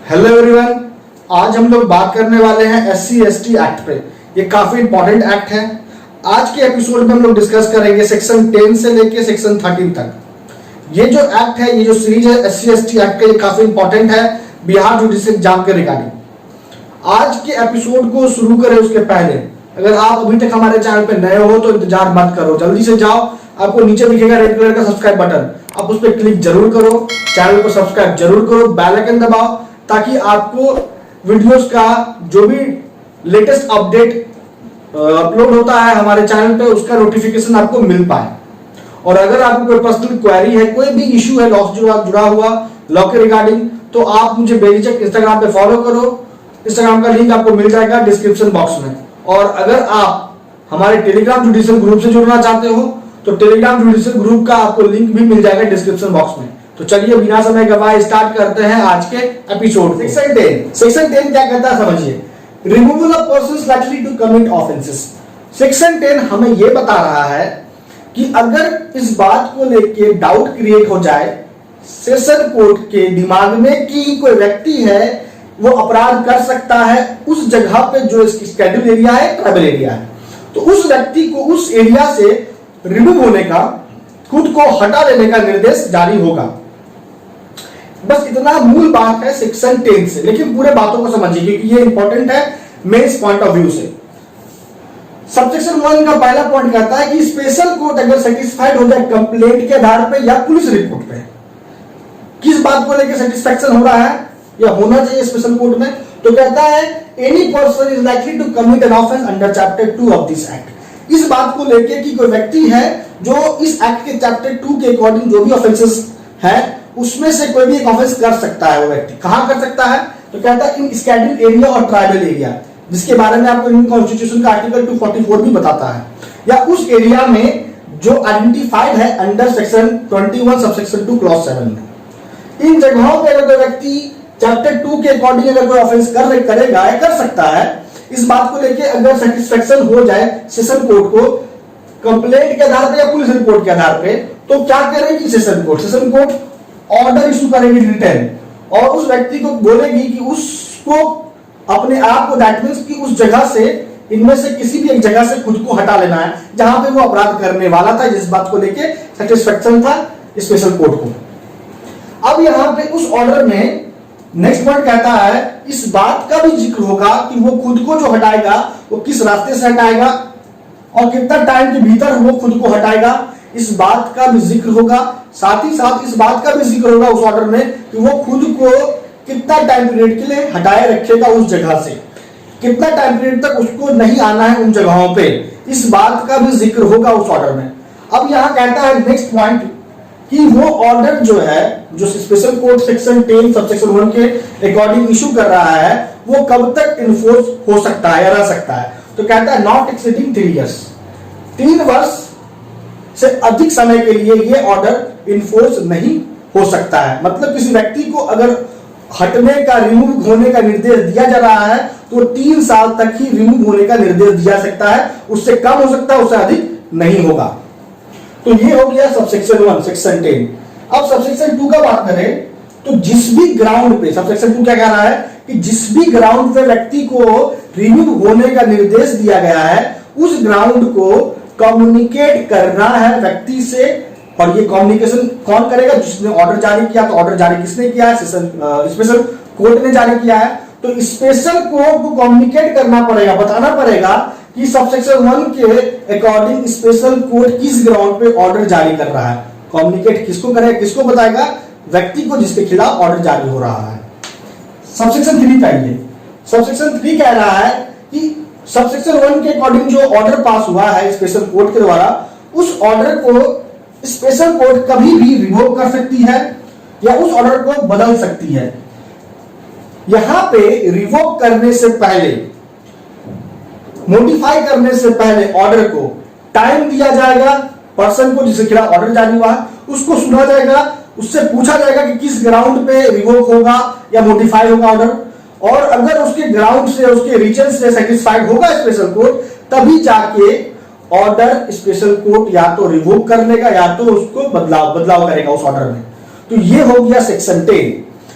Hello everyone, आज हम लोग बात करने वाले हैं SC/ST एक्ट पे। ये काफी इंपॉर्टेंट एक्ट है। आज के एपिसोड में हम लोग डिस्कस करेंगे सेक्शन 10 से लेके सेक्शन 13 तक। ये जो एक्ट है, ये जो सीरीज है SC/ST एक्ट का, ये काफी इंपॉर्टेंट है बिहार जुडिशियल एग्जाम के रिगार्डिंग। आज के एपिसोड को शुरू करें उसके पहले अगर आप अभी तक हमारे चैनल पे नए हो तो इंतजार मत करो, जल्दी से जाओ। आपको नीचे दिखेगा रेड कलर का सब्सक्राइब बटन, आप उस पर क्लिक जरूर करो, चैनल को सब्सक्राइब जरूर करो, बेल आइकन दबाओ ताकि आपको वीडियोस का जो भी लेटेस्ट अपडेट अपलोड होता है हमारे चैनल पे उसका नोटिफिकेशन आपको मिल पाए। और अगर आपको कोई पर्सनल क्वेरी है, कोई भी इशू है लॉ से जुड़ा हुआ लॉ के रिगार्डिंग, तो आप मुझे बेझिझक इंस्टाग्राम पे फॉलो करो। इंस्टाग्राम का लिंक आपको मिल जाएगा डिस्क्रिप्शन बॉक्स में। और अगर आप हमारे टेलीग्राम जुडिशियल ग्रुप से जुड़ना चाहते हो तो टेलीग्राम जुडिशियल ग्रुप का आपको लिंक भी मिल जाएगा डिस्क्रिप्शन बॉक्स में। तो चलिए बिना समय गवाए स्टार्ट करते हैं आज के एपिसोड। सेक्शन 10 क्या कहता है समझिए। Removal of persons likely to commit offences. Section 10 हमें यह बता रहा है कि अगर इस बात को लेके डाउट क्रिएट हो जाए सेशन कोर्ट के दिमाग में कि कोई व्यक्ति है वो अपराध कर सकता है उस जगह पे जो इसकी शेड्यूल एरिया है, ट्राइबल एरिया है, तो उस व्यक्ति को उस एरिया से रिमूव होने का, खुद को हटा लेने का निर्देश जारी होगा। बस इतना मूल बात है सेक्शन 10 से, लेकिन पूरे बातों को समझिए क्योंकि ये इंपॉर्टेंट है मेंस पॉइंट ऑफ व्यू से। सबसेक्शन 1 का पहला पॉइंट कहता है कि स्पेशल कोर्ट अगर सेटिस्फाइड हो जाए कंप्लेंट के आधार पे या पुलिस रिपोर्ट पे, किस बात को लेकर सेटिस्फैक्शन हो रहा है या होना चाहिए स्पेशल कोर्ट में, तो कहता है any person is likely to commit an offence under chapter 2 of this act. इस बात को लेकर कि कोई व्यक्ति है जो इस एक्ट के चैप्टर 2 के अकॉर्डिंग जो भी ऑफेंसेस है उसमें से कोई भी एक ऑफेंस कर सकता है। वो व्यक्ति कहां कर सकता है, तो कहता है इन शेड्यूल एरिया और ट्राइबल एरिया, जिसके बारे में आपको इंडियन कॉन्स्टिट्यूशन का आर्टिकल 244 भी बताता है, या उस एरिया में जो आइडेंटिफाइड है अंडर सेक्शन 21 सबसेक्शन 2 क्लॉज 7 में। इन जगहों पर अगर कोई व्यक्ति चैप्टर 2 के अकॉर्डिंग अगर कोई ऑफेंस करेगा या कर सकता है, इस बात को लेके अगर सेटिस्फेक्शन हो जाए सेशन कोर्ट को कंप्लेंट के आधार पे या पुलिस रिपोर्ट के आधार पे, तो क्या करेगी सेशन कोर्ट ऑर्डर इशू करेगी रिटर्न, और उस व्यक्ति को बोलेगी कि उसको अपने आप को, दैट मींस कि उस जगह से, इनमें से किसी भी एक जगह से खुद को हटा लेना है जहां पे वो अपराध करने वाला था, जिस बात को लेके सेटिस्फेक्शन था स्पेशल कोर्ट को। अब यहां पे उस ऑर्डर में नेक्स्ट पॉइंट कहता है इस बात का भी जिक्र होगा कि वो खुद को जो हटाएगा वो किस रास्ते से हटाएगा और कितना टाइम के भीतर वो खुद को हटाएगा, इस बात का भी जिक्र होगा। साथ ही साथ इस बात का भी जिक्र होगा उस ऑर्डर में कि वो खुद को कितना टाइम पीरियड के लिए हटाए रखेगा उस जगह से, कितना टाइम पीरियड तक उसको नहीं आना है उन जगहों पे, इस बात का भी जिक्र होगा उस ऑर्डर में। अब यहां कहता है नेक्स्ट पॉइंट कि वो ऑर्डर जो है, जो स्पेशल कोर्ट सेक्शन 10 सबसेक्शन 1 के अकॉर्डिंग इशू कर रहा है, वो कब तक इन्फोर्स हो सकता है या रह सकता है, तो कहता है नॉट एक्सीडिंग 3 इयर्स। 3 वर्ष से अधिक समय के लिए ये ऑर्डर इन्फोर्स नहीं हो सकता है। मतलब किसी व्यक्ति को अगर हटने का, रिमूव होने का निर्देश दिया जा रहा है तो 3 साल तक ही रिमूव होने का निर्देश दिया सकता है, उससे कम हो सकता है, उससे अधिक नहीं होगा। तो ये हो गया सबसेक्शन 1 सेक्शन 10। अब सबसेक्शन 2 का बात करें तो जिस भी ग्राउंड पे, सबसेक्शन 2 क्या कह रहा है कि जिस भी ग्राउंड पे व्यक्ति को रिमूव होने का निर्देश दिया गया है उस ग्राउंड को कम्युनिकेट करना है व्यक्ति से। और ये कम्युनिकेशन कौन करेगा, जिसने ऑर्डर जारी किया। तो ऑर्डर जारी किसने किया है, स्पेशल कोर्ट ने जारी किया है। तो स्पेशल कोर्ट को कम्युनिकेट करना पड़ेगा, बताना पड़ेगा कि सबसेक्शन 1 के अकॉर्डिंग स्पेशल कोर्ट किस ग्राउंड पे ऑर्डर जारी कर रहा है। कम्युनिकेट किसको करेगा, किसको बताएगा, व्यक्ति को जिसके खिलाफ ऑर्डर जारी हो रहा है। सबसेक्शन 3 चाहिए। सबसेक्शन 3 कह रहा है कि सबसेक्शन 1 के अकॉर्डिंग जो ऑर्डर पास हुआ है स्पेशल कोर्ट के द्वारा, उस ऑर्डर को स्पेशल कोर्ट कभी भी रिवोक कर सकती है या उस ऑर्डर को बदल सकती है। यहां पे रिवोक करने से पहले, मॉडिफाई करने से पहले ऑर्डर को टाइम दिया जाएगा। पर्सन को जिसके खिलाफ ऑर्डर जारी हुआ है उसको सुना जाएगा, उससे पूछा जाएगा कि किस ग्राउंड पे रिवोक होगा या मॉडिफाई होगा ऑर्डर, और अगर उसके ग्राउंड से, उसके रीजन से सेटिस्फाइड होगा स्पेशल कोर्ट, तभी जाके ऑर्डर स्पेशल कोर्ट या तो रिवोक कर लेगा या तो उसको बदलाव करेगा उस ऑर्डर में। तो ये हो गया सेक्शन 10।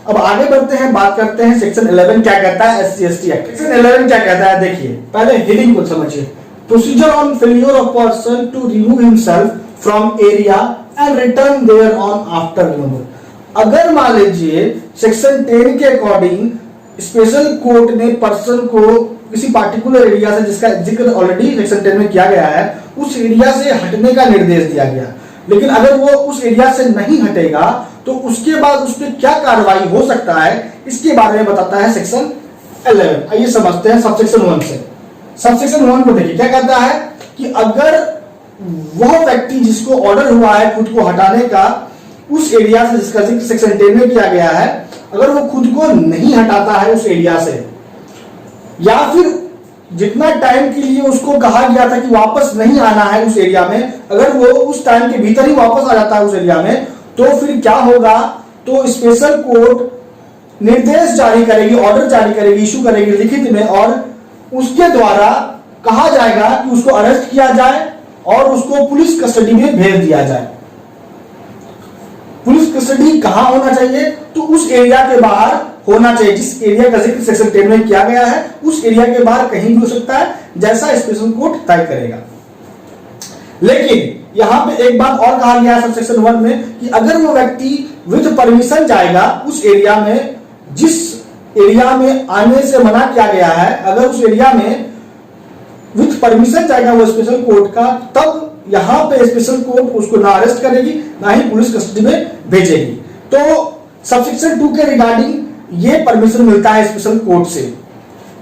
अब आगे बढ़ते हैं, बात करते हैं सेक्शन 11 क्या कहता है SC/ST एक्ट। सेक्शन 11 क्या कहता है, देखिए पहले हेडिंग को समझिए। Procedure on failure of person to remove himself from area and return there on after removal. अगर मान लीजिए सेक्शन 10 के अकॉर्डिंग स्पेशल कोर्ट ने पर्सन को किसी पार्टिकुलर एरिया से, जिसका जिक्र ऑलरेडी सेक्शन 10 में किया गया है, उस एरिया से हटने का निर्देश दिया गया, लेकिन अगर वो उस एरिया से नहीं हटेगा तो उसके बाद उस पर क्या कार्रवाई हो सकता है, इसके बारे में बताता है सेक्शन 11। आइए समझते हैं सबसेक्शन 1 से। सबसेक्शन 1 को देखिए क्या कहता है कि अगर वह व्यक्ति जिसको ऑर्डर हुआ है खुद को हटाने का उस एरिया से, जिसका जिक्र सेक्शन 10 में किया गया है, अगर वो खुद को नहीं हटाता है उस एरिया से, या फिर जितना टाइम के लिए उसको कहा गया था कि वापस नहीं आना है उस एरिया में, अगर वो उस टाइम के भीतर ही वापस आ जाता है उस एरिया में, तो फिर क्या होगा, तो स्पेशल कोर्ट निर्देश जारी करेगी, ऑर्डर जारी करेगी, इशू करेगी लिखित में, और उसके द्वारा कहा जाएगा कि उसको अरेस्ट किया जाए और उसको पुलिस कस्टडी में भेज दिया जाए। पुलिस कस्टडी कहां होना चाहिए, तो उस एरिया के बाहर होना चाहिए, जिस एरिया का जिक्र सेक्शन 10 में किया गया है उस एरिया के बाहर कहीं भी हो सकता है, जैसा स्पेशल कोर्ट तय करेगा। लेकिन यहां पे एक बात और कहा गया है सब सेक्शन 1 में कि अगर वो व्यक्ति विद परमिशन जाएगा उस एरिया में, जिस एरिया में आने से मना किया गया है, अगर उस एरिया में विद परमिशन जाएगा वो स्पेशल कोर्ट का, तब यहां पे स्पेशल कोर्ट उसको ना अरेस्ट करेगी ना ही पुलिस कस्टडी में भेजेगी। तो सबसेक्शन 2 के रिगार्डिंग ये परमिशन मिलता है स्पेशल कोर्ट से।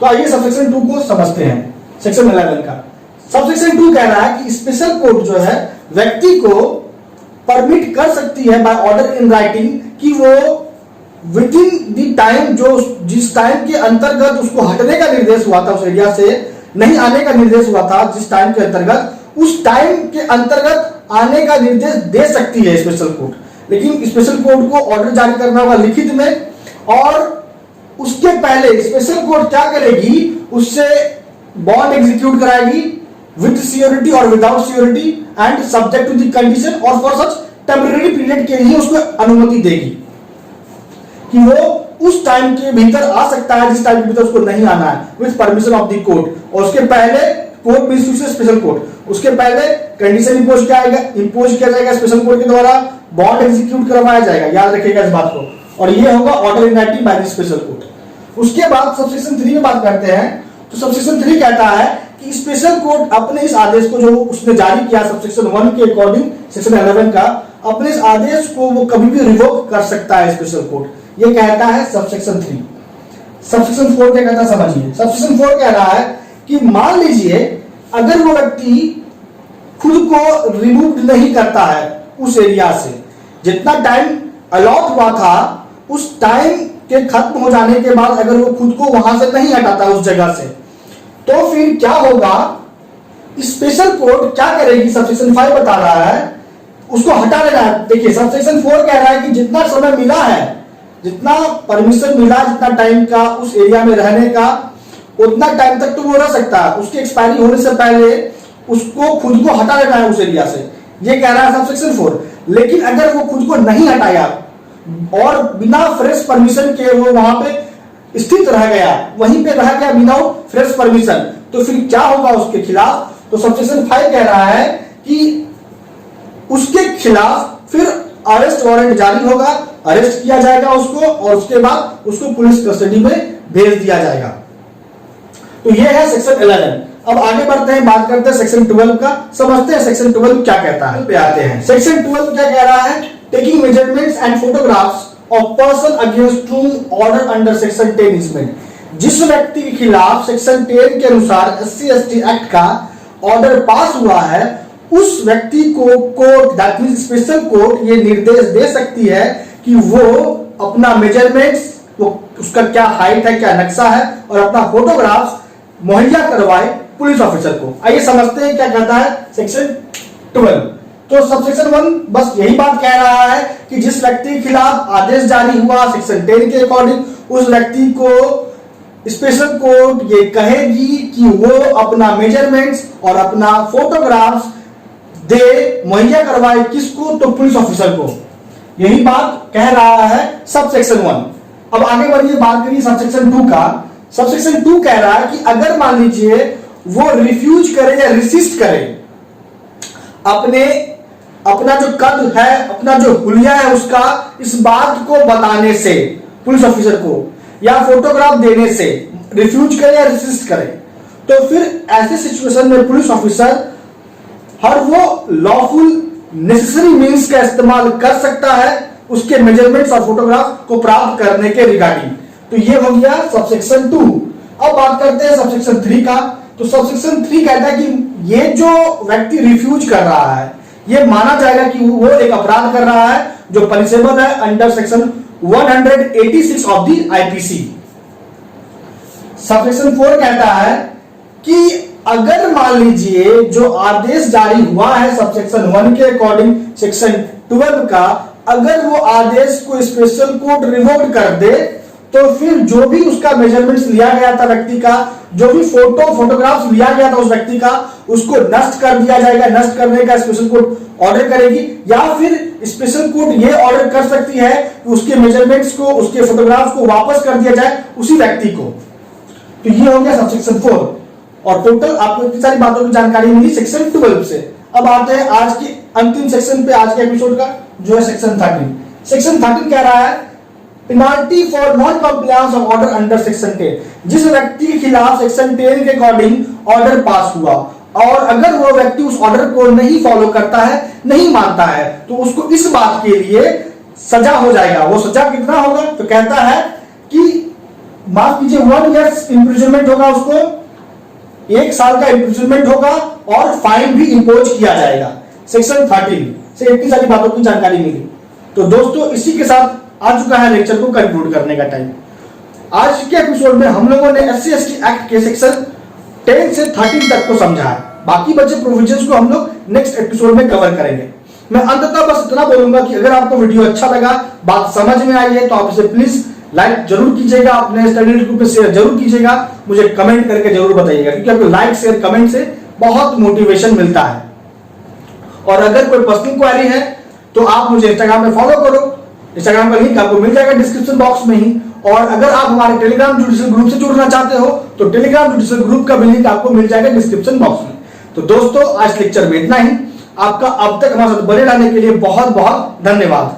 तो आइए सबसेक्शन 2 को समझते हैं, सेक्शन 11 का। सबसेक्शन 2 कह रहा है कि स्पेशल कोर्ट जो है व्यक्ति को परमिट कर सकती है बाय ऑर्डर इन राइटिंग कि वो विद इन द टाइम, जो जिस टाइम के अंतर्गत उसको हटने का निर्देश हुआ था, उस एरिया से नहीं आने का निर्देश हुआ था, जिस टाइम के अंतर्गत, उस टाइम के अंतर्गत आने का निर्देश दे सकती है स्पेशल कोर्ट। लेकिन स्पेशल कोर्ट को ऑर्डर जारी करना होगा लिखित में, और उसके पहले स्पेशल कोर्ट क्या करेगी, उससे बॉन्ड एग्जीक्यूट कराएगी विद सियोरिटी और without surety and subject to the condition, और फॉर सच टेम्परेरी पीरियड के लिए उसको अनुमति देगी कि वो उस टाइम के भीतर आ सकता है जिस टाइम के भीतर उसको नहीं आना है, with permission of the court. और उसके पहले कोर्ट मींस स्पेशल कोर्ट, उसके पहले कंडीशन इंपोज किया जाएगा स्पेशल कोर्ट के द्वारा, बॉन्ड एग्जीक्यूट करवाया जाएगा, याद रखिएगा इस बात को, और ये होगा order in writing by the special court. उसके बाद सबसेक्शन 3 में बात करते हैं। तो सबसेक्शन 3 कहता है कि स्पेशल कोर्ट अपने इस आदेश को जो उसने जारी किया सबसेक्शन 1 के अकॉर्डिंग सेक्शन 11 का, अपने इस आदेश को वो कभी भी रिवोक कर सकता है स्पेशल कोर्ट, ये कहता है सबसेक्शन 3। सबसेक्शन 4 क्या कहता है समझिए। सबसेक्शन 4 कह रहा है कि मान लीजिए अगर वो व्यक्ति खुद को रिमूव नहीं करता है उस एरिया से, जितना टाइम अलॉट हुआ था उस टाइम के खत्म हो जाने के बाद अगर वो खुद को वहां से नहीं हटाता उस जगह से, तो फिर क्या होगा, स्पेशल कोर्ट क्या करेगी, सबसेक्शन 5 बता रहा है, उसको हटा लेना है। देखिए सबसेक्शन 4 कह रहा है कि जितना समय मिला है, जितना परमिशन मिला, जितना टाइम का उस एरिया में रहने का, उतना टाइम तक तो वो रह सकता है, उसकी एक्सपायरी होने से पहले उसको खुद को हटा लेना है उस एरिया से, ये कह रहा है सबसेक्शन 4। लेकिन अगर वो खुद को नहीं हटाया और बिना फ्रेश परमिशन के वो वहां पे स्थित रह गया, वहीं पे रह गया बिना फ्रेश परमिशन, तो फिर क्या होगा उसके खिलाफ, तो सबसेक्शन 5 कह रहा है कि उसके खिलाफ फिर अरेस्ट वारंट जारी होगा, अरेस्ट किया जाएगा उसको, और उसके बाद उसको पुलिस कस्टडी में भेज दिया जाएगा। तो ये है सेक्शन 11। अब आगे बढ़ते हैं, बात करते हैं सेक्शन 12 का, समझते हैं सेक्शन 12 क्या कहता है। पे आते हैं, सेक्शन 12 क्या कह रहा है, taking measurements and photographs of person against whom order under section 10 is made. जिस व्यक्ति के खिलाफ सेक्शन 10 के अनुसार SC/ST एक्ट का ऑर्डर पास हुआ है, उस व्यक्ति को court, that means special court, ये निर्देश दे सकती है कि वो अपना मेजरमेंट्स, वो उसका क्या हाइट है, क्या नक्शा है, और अपना फोटोग्राफ्स मुहैया करवाए पुलिस ऑफिसर को। आइए समझते हैं क्या कहता है सेक्शन 12। तो सबसेक्शन 1 बस यही बात कह रहा है कि जिस व्यक्ति के खिलाफ आदेश जारी हुआ सेक्शन 10 के अकॉर्डिंग, उस व्यक्ति को स्पेशल कोर्ट ये कहेगी कि वो अपना मेजरमेंट्स और अपना फोटोग्राफ्स दे, मुहैया करवाए, किसको, तो पुलिस ऑफिसर को। यही बात कह रहा है सब सेक्शन 1। अब आगे बढ़िए, बात करिए सबसेक्शन 2 का। सबसेक्शन 2 कह रहा है कि अगर मान लीजिए वो रिफ्यूज करे या रेसिस्ट करे, अपना जो कद है, अपना जो हुलिया है उसका इस बात को बताने से पुलिस ऑफिसर को या फोटोग्राफ देने से रिफ्यूज करे या रेसिस्ट करे, तो फिर ऐसे सिचुएशन में पुलिस ऑफिसर हर वो लॉफुल नेसेसरी मींस का इस्तेमाल कर सकता है उसके मेजरमेंट्स और फोटोग्राफ को प्राप्त करने के रिगार्डिंग। तो ये हो गया सबसेक्शन 2। अब बात करते हैं सबसेक्शन 3 का। तो सबसेक्शन 3 कहता है कि ये जो व्यक्ति रिफ्यूज कर रहा है ये माना जाएगा कि वो एक अपराध कर रहा है जो पनिशेबल है under section 186 of the IPC. Subsection 4 कहता है कि अगर मान लीजिए जो आदेश जारी हुआ है सबसेक्शन 1 के अकॉर्डिंग सेक्शन 12 का, अगर वो आदेश को स्पेशल कोर्ट रिवोक कर दे तो फिर जो भी उसका मेजरमेंट्स लिया गया था व्यक्ति का, जो भी फोटोग्राफ्स लिया गया था उस व्यक्ति का, उसको नष्ट कर दिया जाएगा। नष्ट करने का स्पेशल कोर्ट ऑर्डर करेगी या फिर स्पेशल कोर्ट ये ऑर्डर कर सकती है कि उसके मेजरमेंट्स को, उसके फोटोग्राफ्स को वापस कर दिया जाए उसी व्यक्ति को। तो ये हो गया सबसेक्शन 4 और टोटल आपको इतनी सारी बातों की जानकारी मिली सेक्शन 12 से। अब आते हैं आज के अंतिम सेक्शन पे, आज के एपिसोड का, जो है सेक्शन 13। सेक्शन 13 कह रहा है penalty for non compliance of order under section 10। जिस व्यक्ति के खिलाफ सेक्शन 10 के अकॉर्डिंग ऑर्डर पास हुआ और अगर वो व्यक्ति उस ऑर्डर को नहीं फॉलो करता है, नहीं मानता है, तो उसको इस बात के लिए सजा हो जाएगा। वो सजा कितना होगा? तो कहता है कि माफ कीजिए 1 ईयर इंप्रिजनमेंट होगा, उसको 1 साल का इंप्रिजनमेंट होगा और फाइन भी इंपोज किया जाएगा। सेक्शन 13 से इतनी सारी बातों की जानकारी मिली। तो दोस्तों इसी के साथ आ चुका है लेक्चर को कंक्लूड करने का टाइम। आज के एपिसोड में हम लोगों ने SC/ST एक्ट के सेक्शन 10 से 13 तक को समझा है। बाकी बचे प्रोविजंस को हम लोग नेक्स्ट एपिसोड में कवर करेंगे। मैं अंततः बस इतना बोलूंगा कि अगर आपको वीडियो अच्छा लगा, बात समझ में आई है, तो आप इसे प्लीज लाइक जरूर कीजिएगा, अपने स्टडी ग्रुप में शेयर जरूर कीजिएगा, मुझे कमेंट करके जरूर बताइएगा, क्योंकि आपको लाइक शेयर कमेंट से बहुत मोटिवेशन मिलता है। और अगर कोई पर्सनल क्वेरी है तो आप मुझे इंस्टाग्राम पे फॉलो करो, इंस्टाग्राम का लिंक आपको मिल जाएगा डिस्क्रिप्शन बॉक्स में ही। और अगर आप हमारे टेलीग्राम जुडिशियल ग्रुप से जुड़ना चाहते हो तो टेलीग्राम जुडिशियल ग्रुप का भी लिंक आपको मिल जाएगा डिस्क्रिप्शन बॉक्स में। तो दोस्तों आज लेक्चर में इतना ही। आपका अब तक हमारे साथ बने रहने के लिए बहुत बहुत धन्यवाद।